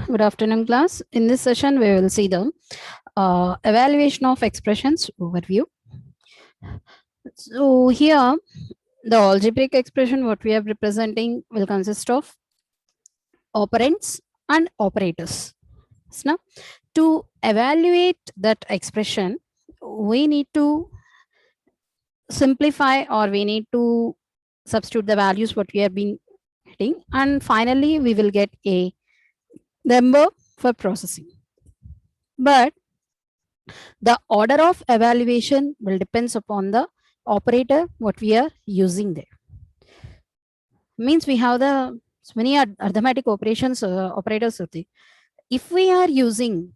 Good afternoon, class. In this session, we will see the evaluation of expressions overview. So here, the algebraic expression what we are representing will consist of operands and operators. So now, to evaluate that expression, we need to simplify or we need to substitute the values what we have been getting, and finally we will get a number for processing. But the order of evaluation will depends upon the operator what we are using there. Means we have the many arithmetic operations operators. If we are using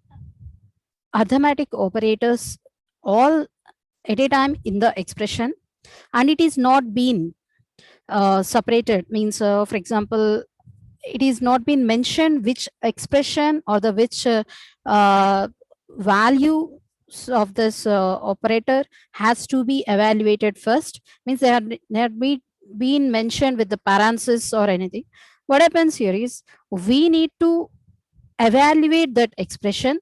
arithmetic operators all at a time in the expression and it is not been separated, means for example it is not been mentioned which expression or the which value of this operator has to be evaluated first, means they have been mentioned with the parenthesis or anything. What happens here is we need to evaluate that expression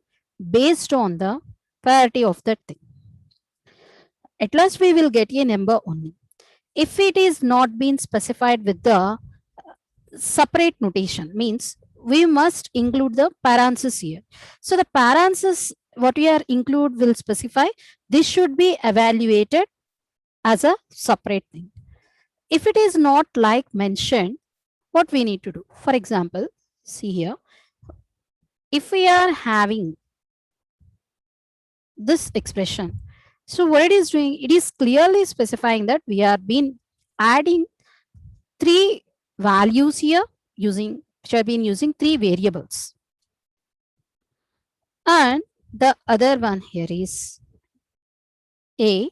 based on the priority of that thing. At last we will get a number only. If it is not been specified with the separate notation, means we must include the parenthesis here. So the parenthesis what we are include will specify this should be evaluated as a separate thing. If it is not like mentioned, what we need to do, for example, see here, if we are having this expression, so what it is doing, it is clearly specifying that we are been adding three values here using which have been using three variables, and the other one here is a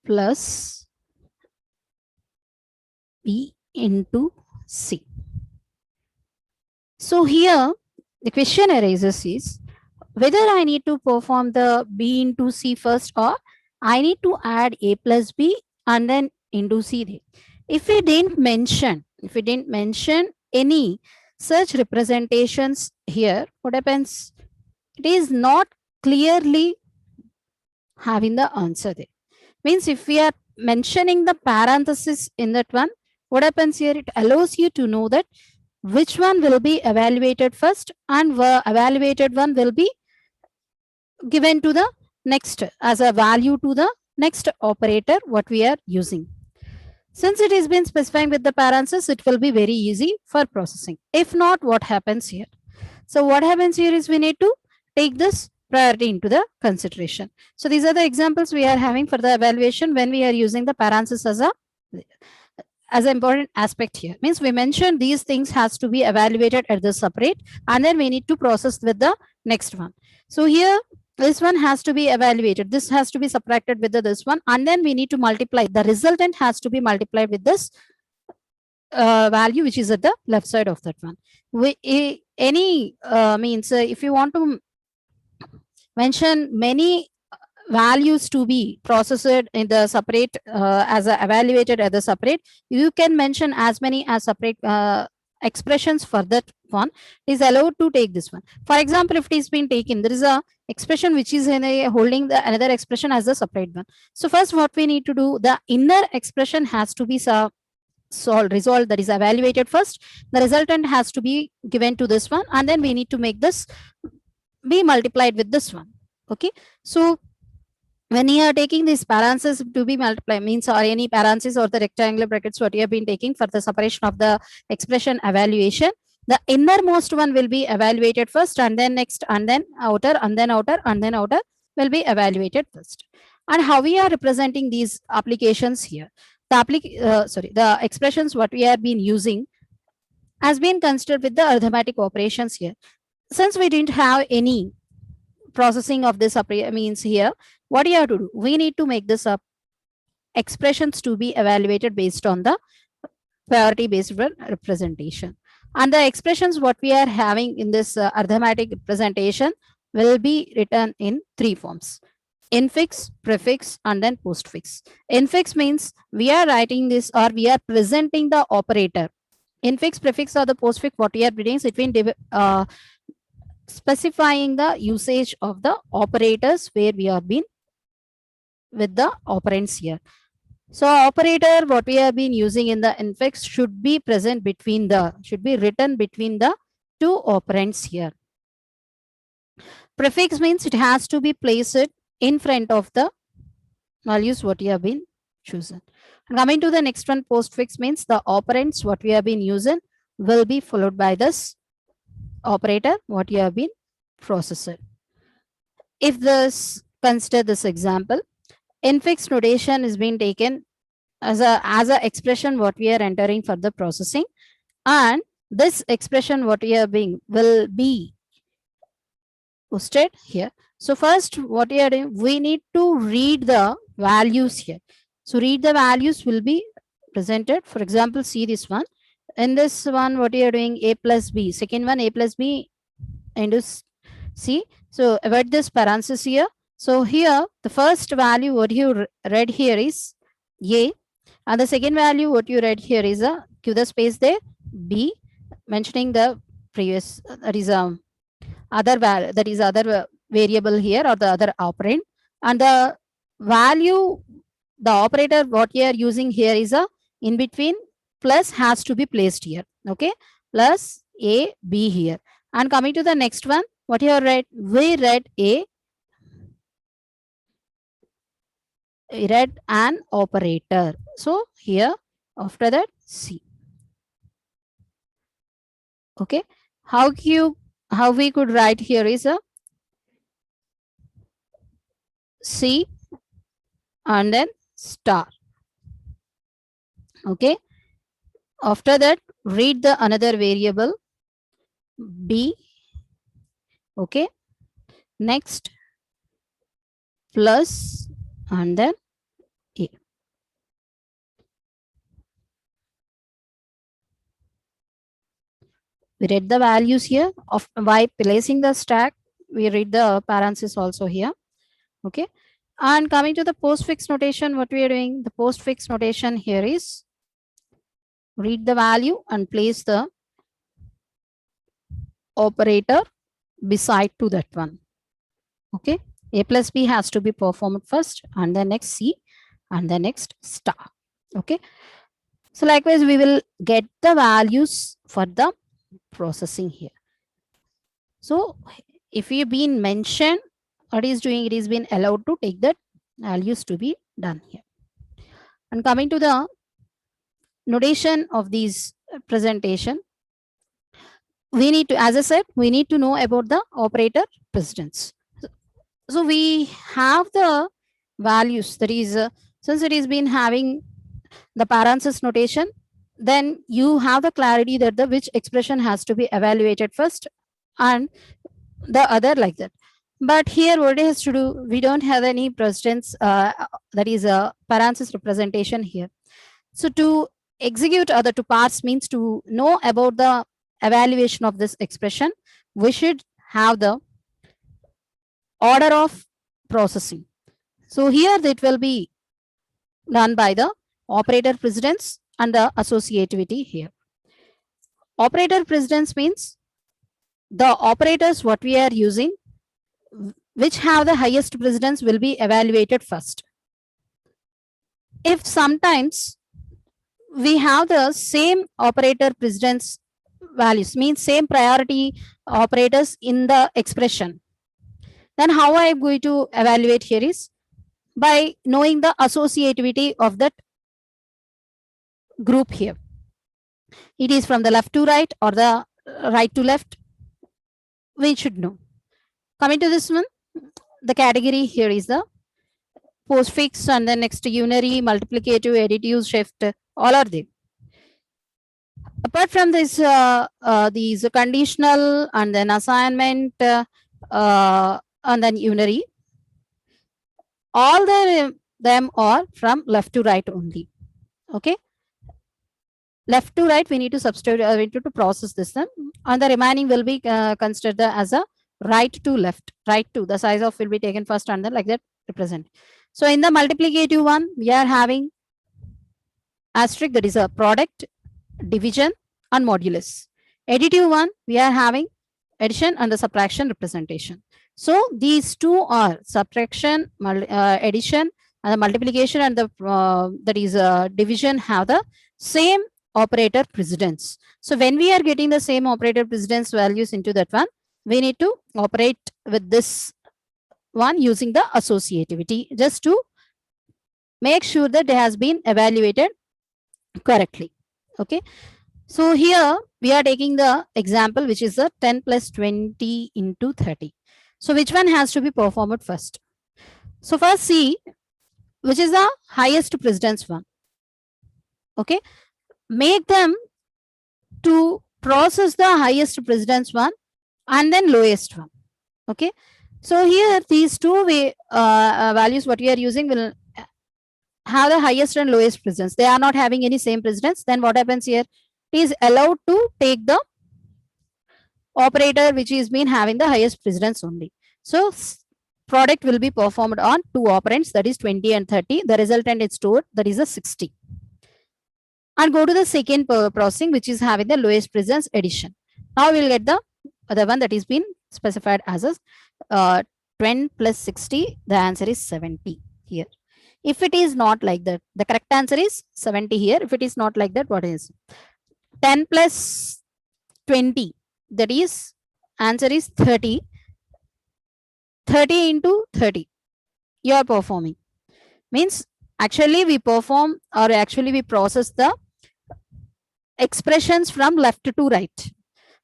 plus b into c. So here the question arises is whether I need to perform the b into c first or I need to add a plus b and then into c. If we didn't mention any such representations here, what happens? It is not clearly having the answer there. Means if we are mentioning the parenthesis in that one, what happens here? It allows you to know that which one will be evaluated first and the evaluated one will be given to the next as a value to the next operator what we are using. Since it has been specifying with the parenthesis, it will be very easy for processing. If not, what happens here? So what happens here is we need to take this priority into the consideration. So these are the examples we are having for the evaluation when we are using the parenthesis as an important aspect here. Means we mentioned these things has to be evaluated at the separate and then we need to process with the next one. So here this one has to be evaluated, this has to be subtracted with this one, and then we need to multiply, the resultant has to be multiplied with this value which is at the left side of that one. Any means if you want to mention many values to be processed in the separate as a evaluated at the separate, you can mention as many as separate expressions for that one is allowed to take this one. For example, if it is been taken, there is a expression which is in a holding the another expression as a separate one. So first what we need to do, the inner expression has to be resolved, that is evaluated first, the resultant has to be given to this one, and then we need to make this be multiplied with this one. Okay, so when you are taking this parenthesis to be multiplied, means or any parenthesis or the rectangular brackets what you have been taking for the separation of the expression evaluation, the innermost one will be evaluated first and then next and then outer and then outer and then outer will be evaluated first. And how we are representing these applications here, the expressions what we have been using has been considered with the arithmetic operations here. Since we didn't have any processing of this means here what do you have to do, we need to make this up expressions to be evaluated based on the priority based representation, and the expressions what we are having in this arithmetic representation will be written in three forms: infix, prefix, and then postfix. Infix means we are writing this or we are presenting the operator infix, prefix, or the postfix, what we are doing, it means specifying the usage of the operators where we have been with the operands here. So operator, what we have been using in the infix should be present between the, should be written between the two operands here. Prefix means it has to be placed in front of the values what you have been chosen. And coming to the next one, postfix means the operands what we have been using will be followed by this operator what you have been processed. If this, consider this example, infix notation is being taken as a expression what we are entering for the processing, and this expression what we are being will be posted here. So first what we are doing, we need to read the values here. So read the values will be presented. For example, see this one. In this one, what we are doing, a plus b. Second one, a plus b into c. So avoid this parenthesis here. So here, the first value what you read here is a, and the second value what you read here is a, give the space there, b, mentioning the previous, that is other value, that is other variable here or the other operand, and the value, the operator what you are using here is a in between plus has to be placed here. Okay, plus a b here. And coming to the next one, what you have read, we read an operator. So here after that c. Okay, how we could write here is a c and then star. Okay, after that read the another variable b. Okay, next plus and then a. We read the values here of by placing the stack. We read the parenthesis also here. Okay, and coming to the postfix notation, what we are doing, the postfix notation here is read the value and place the operator beside to that one. Okay, a plus b has to be performed first, and then next c, and then next star. Okay, so likewise we will get the values for the processing here. So if you've been mentioned, what is doing, it is been allowed to take that values to be done here. And coming to the notation of these presentation, we need to, as I said, we need to know about the operator precedence. So we have the values, that is since it is been having the parenthesis notation, then you have the clarity that the which expression has to be evaluated first and the other like that. But here what it has to do, we don't have any precedence, that is a parenthesis representation here. So to execute or to parse means to know about the evaluation of this expression, we should have the order of processing. So here it will be done by the operator precedence and the associativity here. Operator precedence means the operators what we are using which have the highest precedence will be evaluated first. If sometimes we have the same operator precedence values, means same priority operators in the expression, then how I am going to evaluate here is by knowing the associativity of that group here. It is from the left to right or the right to left, we should know. Coming to this one, the category here is the postfix and then next unary, multiplicative, additive, shift, all are there. Apart from this, these conditional and then assignment and then unary, all them are from left to right only. Okay, left to right we need to substitute, we need to process this one, and the remaining will be considered as a right to left, right to the size of will be taken first and then like that represent. So in the multiplicative one we are having asterisk, that is a product, division, and modulus. Additive one, we are having addition and the subtraction representation. So these two are subtraction, addition, and the multiplication and the that is division have the same operator precedence. So when we are getting the same operator precedence values into that one, we need to operate with this one using the associativity just to make sure that it has been evaluated correctly. Okay. So here we are taking the example which is the 10 plus 20 into 30. So which one has to be performed first? So first see which is the highest precedence one. Okay. Make them to process the highest precedence one and then lowest one. Okay. So here these two values what we are using will have the highest and lowest precedence. They are not having any same precedence. Then what happens here? It is allowed to take the operator which is been having the highest precedence only. So product will be performed on two operands, that is 20 and 30. The resultant is stored, that is a 60. And go to the second processing which is having the lowest precedence, addition. Now we will get the other one that is been specified as a 20 plus 60. The answer is 70 here. If it is not like that, the correct answer is 70 here. If it is not like that, what is 10 plus 20? That is answer is 30. 30 into 30. You are performing. Means actually we perform or actually we process the expressions from left to right.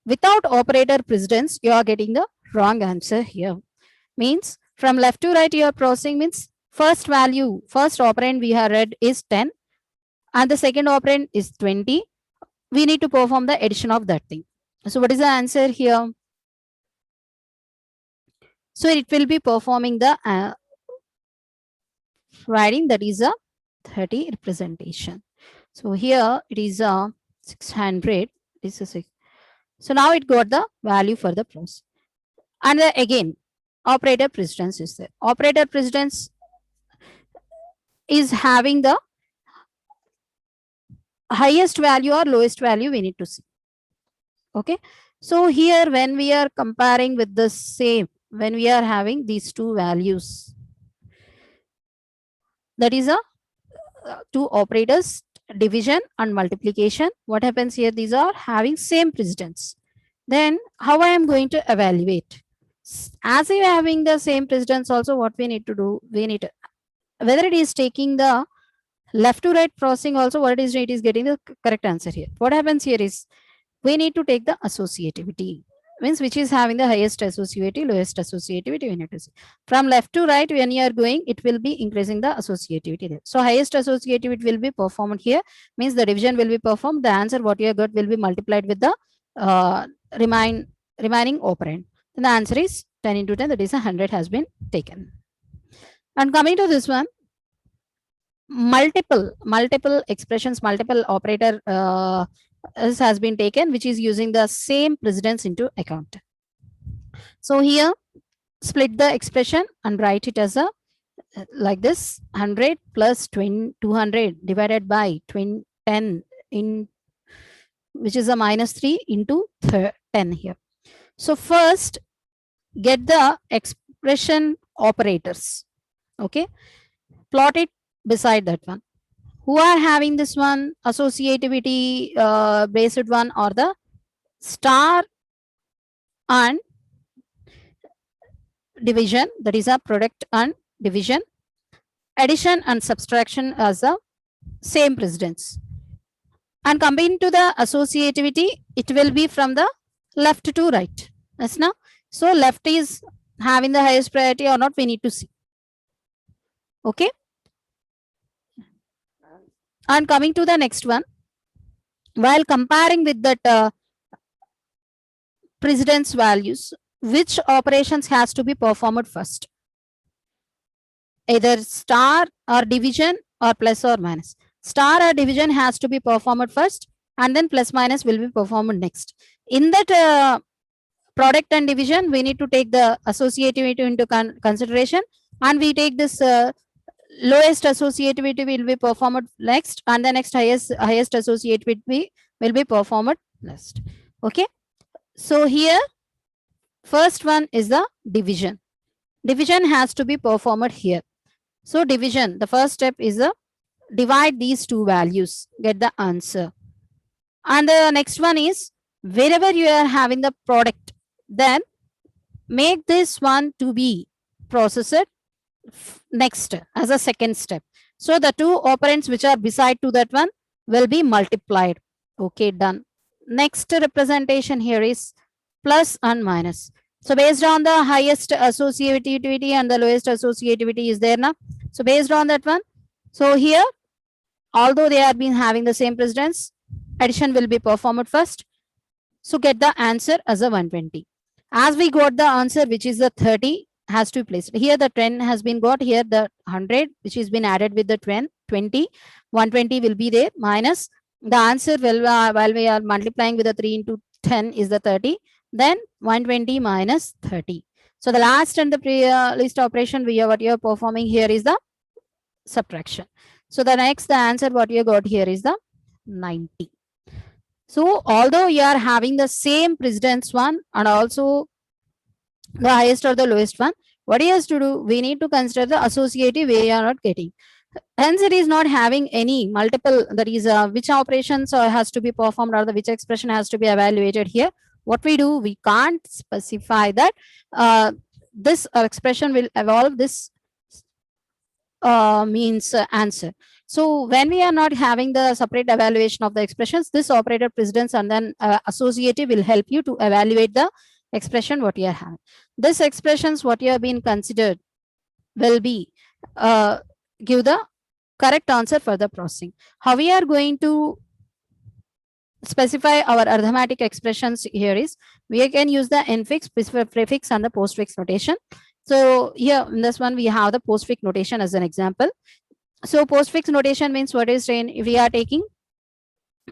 Without operator precedence, you are getting the wrong answer here. Means from left to right you are processing means first value, first operand we have read is 10 and the second operand is 20. We need to perform the addition of that thing. So what is the answer here? So it will be performing the writing that is a 30 representation. So here it is a 600. This is 6. So now it got the value for the process. And again, operator precedence is there. Operator precedence is having the highest value or lowest value we need to see. Okay. So here when we are comparing with the same, when we are having these two values, that is a two operators, division and multiplication. What happens here? These are having same precedence. Then how I am going to evaluate? As I am having the same precedence also, what we need to do? We need to, whether it is taking the left to right processing also, what it is getting the correct answer here. What happens here is we need to take the associativity. Means which is having the highest associativity, lowest associativity we need to see. From left to right when you are going, it will be increasing the associativity there. So highest associativity will be performed here, means the division will be performed. The answer what you have got will be multiplied with the remaining operand. Then the answer is 10 into 10, that is 100 has been taken. And coming to this one, multiple expressions, multiple operator has been taken, which is using the same precedence into account. So here split the expression and write it as a like this: 100 plus 200 divided by 10 in which is a minus 3 into 10 here. So first get the expression operators. Okay, plot it beside that one. Who are having this one associativity based one, or the star and division, that is a product and division, addition and subtraction as a same precedence. And coming to the associativity, it will be from the left to right. Yes, now. So left is having the highest priority or not, we need to see. Okay. And coming to the next one, while comparing with that precedence values, which operations has to be performed first? Either star or division or plus or minus. Star or division has to be performed first, and then plus minus will be performed next. In that product and division, we need to take the associativity into consideration, and we take this lowest associativity will be performed next, and the next highest associativity will be performed last. Okay. So here, first one is the division. Division has to be performed here. So division, the first step is the divide these two values, get the answer. And the next one is wherever you are having the product, then make this one to be processed next as a second step. So the two operands which are beside to that one will be multiplied. Okay, done. Next representation here is plus and minus. So based on the highest associativity and the lowest associativity is there now. So based on that one, so here, although they are been having the same precedence, addition will be performed first. So get the answer as a 120. As we got the answer, which is the 30, has to be placed. Here the 10 has been got, here the 100, which has been added with the 20, 120 will be there, minus the answer will, while we are multiplying with the 3 into 10 is the 30, then 120 minus 30. So the last and the least operation what you are performing here is the subtraction. So the next, the answer what you got here is the 90. So although you are having the same precedence one and also the highest or the lowest one, what he has to do, we need to consider the associative we are not getting. Hence, it is not having any multiple, that is which operations has to be performed or the which expression has to be evaluated here. What we do, we can't specify that this expression will evolve this means answer. So when we are not having the separate evaluation of the expressions, this operator precedence and then associative will help you to evaluate the expression what you are having. This expressions what you have been considered will be give the correct answer for the processing. How we are going to specify our arithmetic expressions here is, we can use the infix, prefix and the postfix notation. So here in this one we have the postfix notation as an example. So postfix notation means what is saying, if we are taking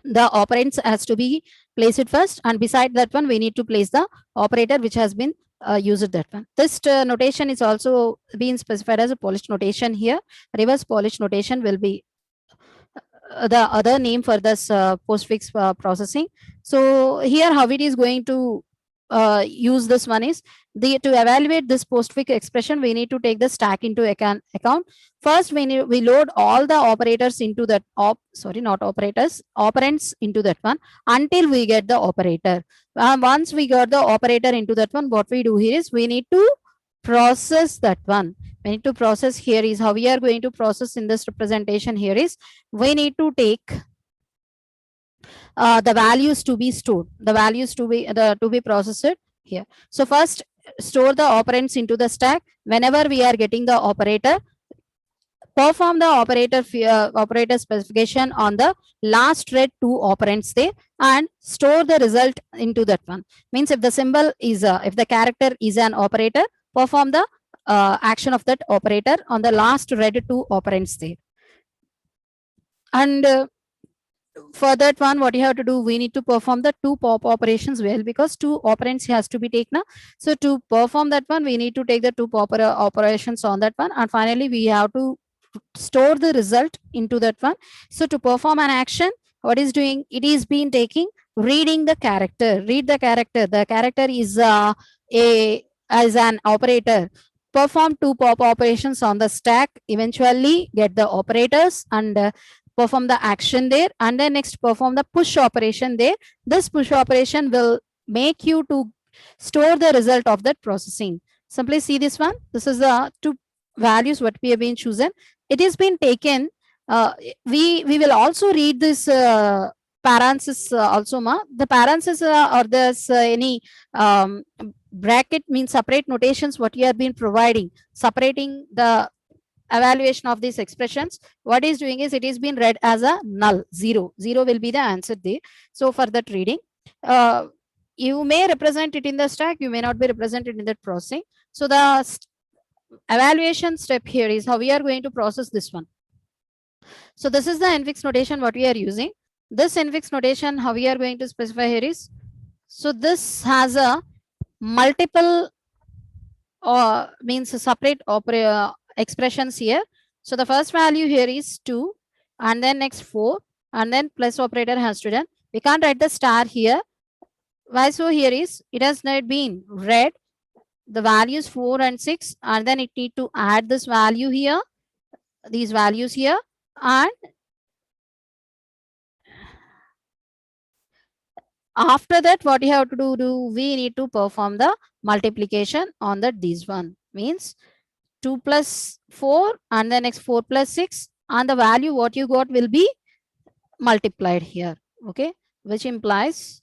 the operands has to be placed first, and beside that one we need to place the operator which has been used that one. This notation is also being specified as a Polish notation here. Reverse Polish notation will be the other name for this postfix processing. So here how it is going to use this one is, to evaluate this postfix expression, we need to take the stack into account. First, we load all the operators into that not operators, operands into that one until we get the operator. Once we got the operator into that one, what we do here is we need to process that one. We need to process here is how we are going to process in this representation here is, we need to take the values to be stored, the values to be processed here. So first store the operands into the stack. Whenever we are getting the operator, perform the operator specification on the last read two operands there and store the result into that one. Means if the symbol is if the character is an operator, perform the action of that operator on the last read two operands there. And for that one, what you have to do, we need to perform the two pop operations well, because two operands has to be taken. So to perform that one, we need to take the two pop operations on that one, and finally we have to store the result into that one. So to perform an action, what is doing, it is been taking reading the character, read the character. The character is as an operator. Perform two pop operations on the stack, eventually get the operators and perform the action there, and then next perform the push operation there. This push operation will make you to store the result of that processing. Simply see this one. This is the two values what we have been chosen. It has been taken. We will also read this parenthesis also ma. The parenthesis or this any bracket means separate notations what you have been providing, separating the evaluation of these expressions. What is doing is, it is being read as a null, 0. 0 will be the answer there. So for that reading, you may represent it in the stack, you may not be represented in that processing. So the evaluation step here is how we are going to process this one. So this is the infix notation what we are using. This infix notation, how we are going to specify here is, so this has a multiple means a separate expressions here. So the first value here is 2, and then next 4, and then plus operator has to done. We can't write the star here. Why so? Here is, it has not been read the values 4 and 6, and then it need to add this value here, these values here, and after that what you have to do, we need to perform the multiplication on that. This one means 2 plus 4 and then next 4 plus 6, and the value what you got will be multiplied here. Okay, which implies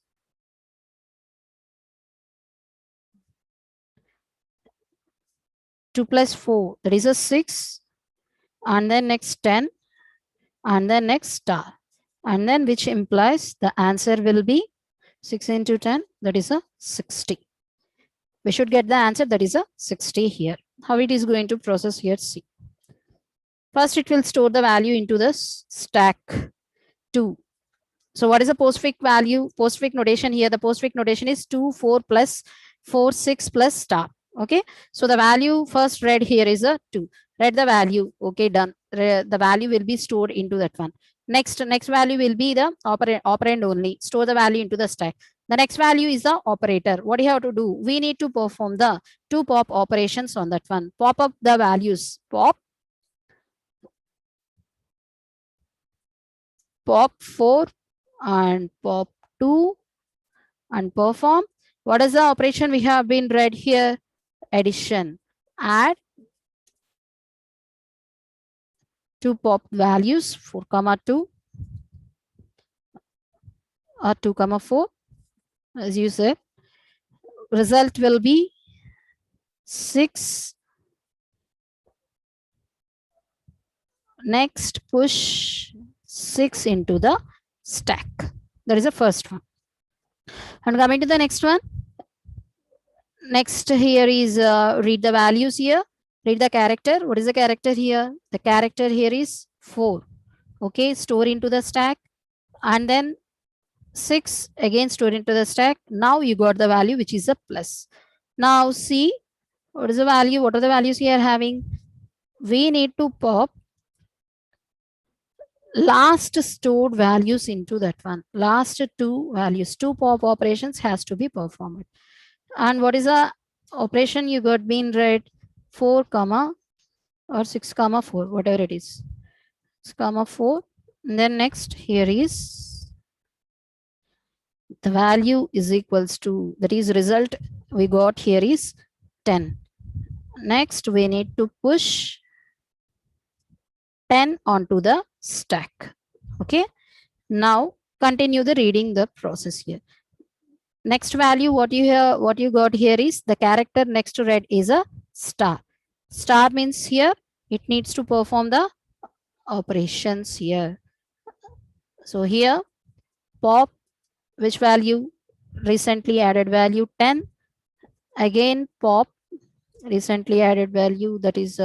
2 plus 4, that is a 6, and then next 10, and then next star, and then which implies the answer will be 6 into 10, that is a 60. We should get the answer, that is a 60 here. How it is going to process here? See. First, it will store the value into the stack 2. So what is the postfix value? Postfix notation here. The postfix notation is 2, 4 plus 4, 6 plus star. Okay. So the value first read here is a 2. Read the value. Okay, done. The value will be stored into that one. Next value will be the operand only. Store the value into the stack. The next value is the operator. What do you have to do? We need to perform the 2 pop operations on that one. Pop up the values. Pop 4 and pop 2 and perform. What is the operation we have been read here? Addition. Add 2 pop values 4 comma 2 or 2 comma 4, as you said. Result will be 6. Next, push 6 into the stack. That is the first one. And coming to the next one. Next here is read the values here. Read the character. What is the character here? The character here is 4. Okay, store into the stack. And then 6 again store into the stack. Now you got the value which is a plus. Now see, what is the value? What are the values here having? We need to pop last stored values into that one. Last 2 values, 2 pop operations has to be performed. And what is the operation you got been read? 4 comma or 6 comma 4, whatever it is. 6 comma 4. And then next here is the value is equals to, that is result we got here is 10. Next we need to push 10 onto the stack. Okay. Now continue the reading the process here. Next value what you got here is the character next to read is a star. Star means here it needs to perform the operations here. So here pop which value? Recently added value 10. Again pop recently added value, that is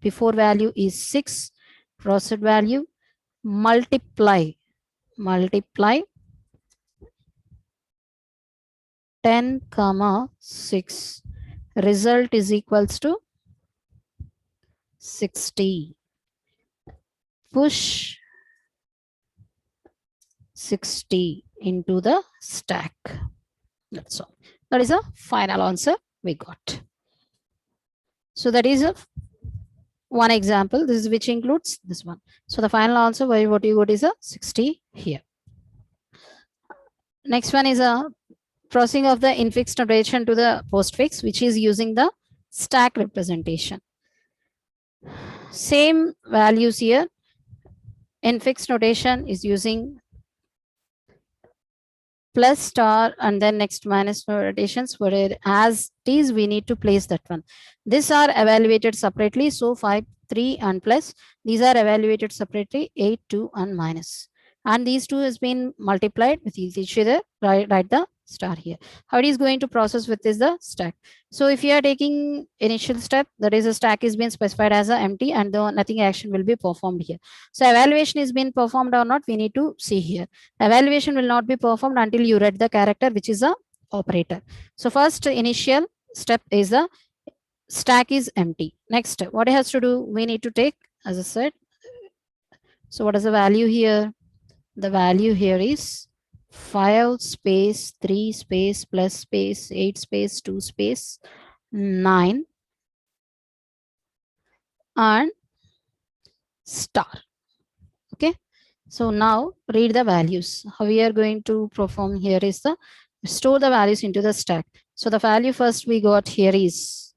before value is 6. Process value multiply 10 comma 6. Result is equals to 60. Push 60 into the stack. That's all. That is a final answer we got. So that is a one example. This is which includes this one. So the final answer what you got is a 60 here. Next one is a processing of the infix notation to the postfix, which is using the stack representation. Same values here. Infix notation is using plus star and then next minus notations, where as it is we need to place that one. These are evaluated separately. So 5, 3 and plus, these are evaluated separately, 8, 2 and minus. And these two has been multiplied with each other. Write the star here. How it is going to process with is the stack. So if you are taking initial step, that is a stack is being specified as a empty and the nothing action will be performed here. So evaluation is being performed or not, we need to see here. Evaluation will not be performed until you read the character, which is a operator. So first initial step is the stack is empty. Next, what it has to do, we need to take, as I said. So what is the value here? The value here is 5 space 3 space plus space 8 space 2 space 9 and star. Okay, so now read the values. How we are going to perform here is the store the values into the stack. So the value first we got here is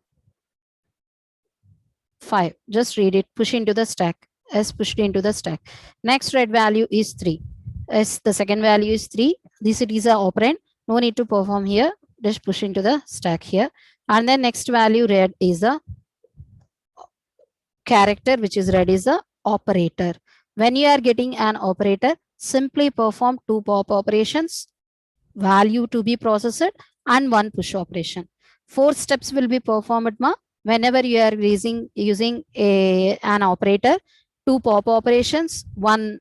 5. Just read it, push into the stack. S pushed into the stack. Next red value is 3. S the second value is 3. This it is a operand. No need to perform here. Just push into the stack here. And then next value red is a character, which is red is the operator. When you are getting an operator, simply perform 2 pop operations, value to be processed, and 1 push operation. 4 steps will be performed whenever you are using an operator. 2 pop operations, one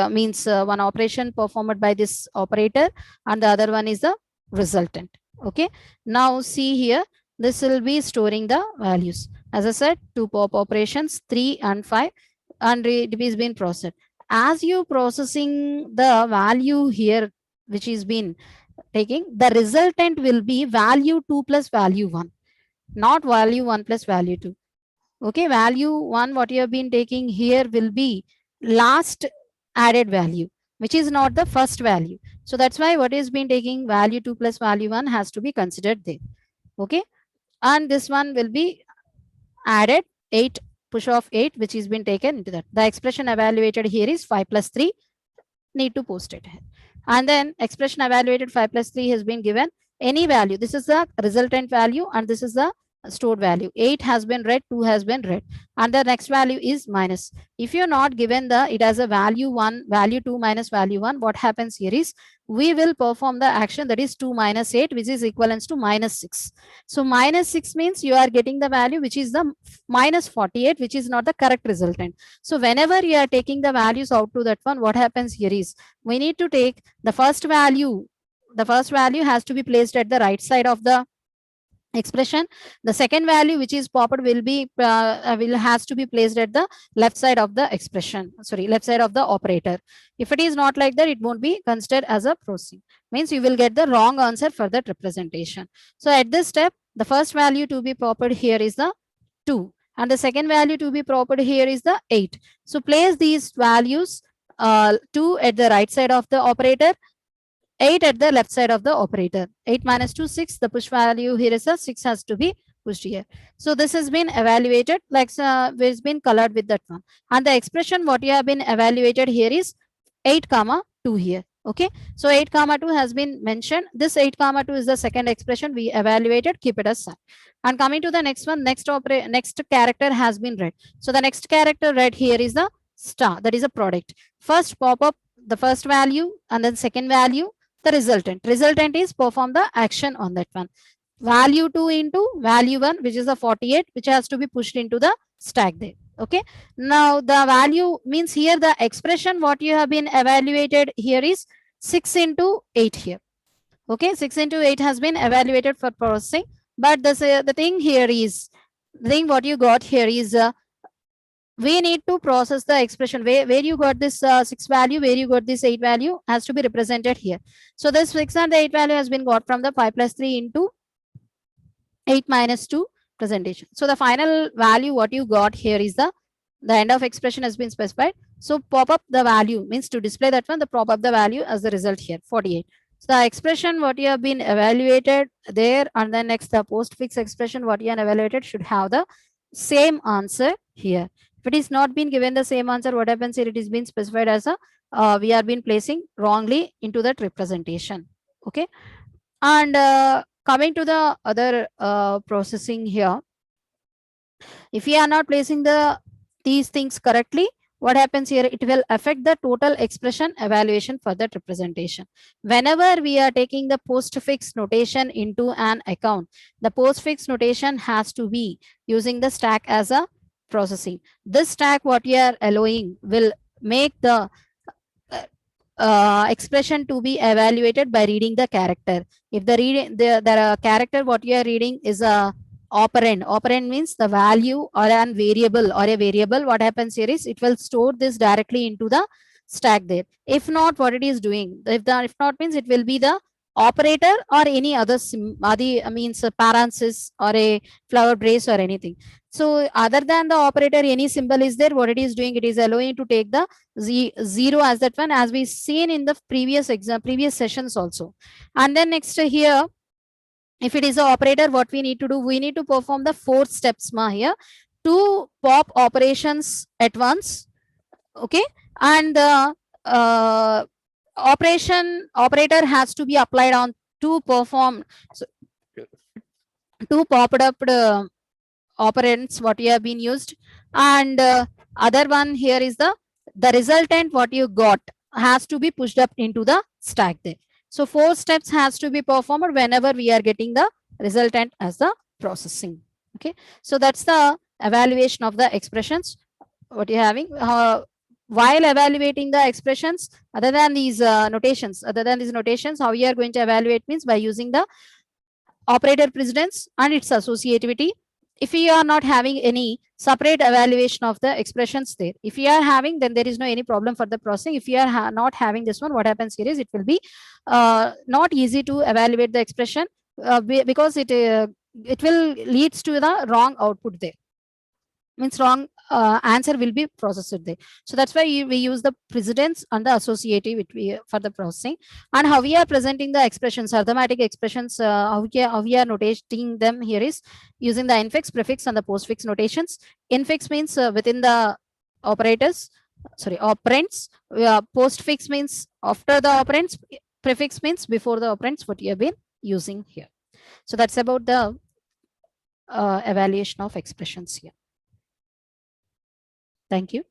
means one operation performed by this operator, and the other one is the resultant. Okay, now see here, this will be storing the values. As I said, 2 pop operations, 3 and 5, and it is being processed. As you processing the value here, which is been taking, the resultant will be value 2 plus value 1, not value 1 plus value 2. Okay, value 1 what you have been taking here will be last added value, which is not the first value. So that's why what is been taking value 2 plus value 1 has to be considered there. Okay, and this one will be added 8, push of 8, which is been taken into that. The expression evaluated here is 5 plus 3, need to post it. And then expression evaluated 5 plus 3 has been given any value. This is the resultant value and this is the stored value. 8 has been read, 2 has been read, and the next value is minus. If you're not given the it as a value 1, value 2 minus value 1, what happens here is we will perform the action, that is 2 minus 8, which is equivalent to minus 6. So minus 6 means you are getting the value which is the minus 48, which is not the correct resultant. So whenever you are taking the values out to that one, what happens here is we need to take the first value. The first value has to be placed at the right side of the expression. The second value which is popped will be has to be placed at the left side of the expression, sorry, left side of the operator. If it is not like that, it won't be considered as a processing, means you will get the wrong answer for that representation. So at this step, the first value to be popped here is the 2 and the second value to be popped here is the 8. So place these values, 2 at the right side of the operator, 8 at the left side of the operator. 8 minus 2, 6. The push value here is a 6 has to be pushed here. So this has been evaluated, like it's been colored with that one. And the expression what you have been evaluated here is 8 comma 2 here. Okay, so 8 comma 2 has been mentioned. This 8 comma 2 is the second expression we evaluated. Keep it aside. And coming to the next one, next character has been read. So the next character read here is the star, that is a product. First pop up the first value and then second value, the resultant. Resultant is perform the action on that one. Value 2 into value 1, which is a 48, which has to be pushed into the stack there. Okay, now the value means here the expression what you have been evaluated here is 6 into 8 here. Okay, 6 into 8 has been evaluated for processing, but the thing here is, the thing what you got here is we need to process the expression where you got this 6 value, where you got this 8 value has to be represented here. So this 6 and the 8 value has been got from the 5 plus 3 into 8 minus 2 presentation. So the final value what you got here is the end of expression has been specified. So pop up the value means to display that one, the pop up the value as the result here, 48. So the expression what you have been evaluated there, and then next the postfix expression what you have evaluated should have the same answer here. If it is not been given the same answer, what happens here? It is been specified as a we are been placing wrongly into that representation. Okay, and coming to the other processing here, if we are not placing these things correctly, what happens here? It will affect the total expression evaluation for that representation. Whenever we are taking the postfix notation into an account, the postfix notation has to be using the stack as a processing. This stack what you are allowing will make the expression to be evaluated by reading the character. If the character what you are reading is a operand means the value or a variable, what happens here is it will store this directly into the stack there. If not, what it is doing, if not means it will be the operator or any other means a parenthesis or a flower brace or anything. So other than the operator, any symbol is there, what it is doing, it is allowing to take the zero as that one, as we seen in the previous sessions also. And then next here, if it is an operator, what we need to do, we need to perform the 4 steps here to pop operations at once. Okay, and the operator has to be applied on to perform, so, two popped up operands what you have been used, and other one here is the resultant what you got has to be pushed up into the stack there. So 4 steps has to be performed whenever we are getting the resultant as the processing. Okay, so that's the evaluation of the expressions what you're having. While evaluating the expressions, other than these notations, how you are going to evaluate means by using the operator precedence and its associativity. If you are not having any separate evaluation of the expressions there, if you are having, then there is no any problem for the processing. If you are not having this one, what happens here is it will be not easy to evaluate the expression because it will leads to the wrong output there, means wrong answer will be processed there. So that's why we use the precedence and the associative for the processing. And how we are presenting the expressions, arithmetic expressions, how we are notating them here is using the infix, prefix, and the postfix notations. Infix means within the operators, operands. Postfix means after the operands. Prefix means before the operands, what you have been using here. So that's about the evaluation of expressions here. Thank you.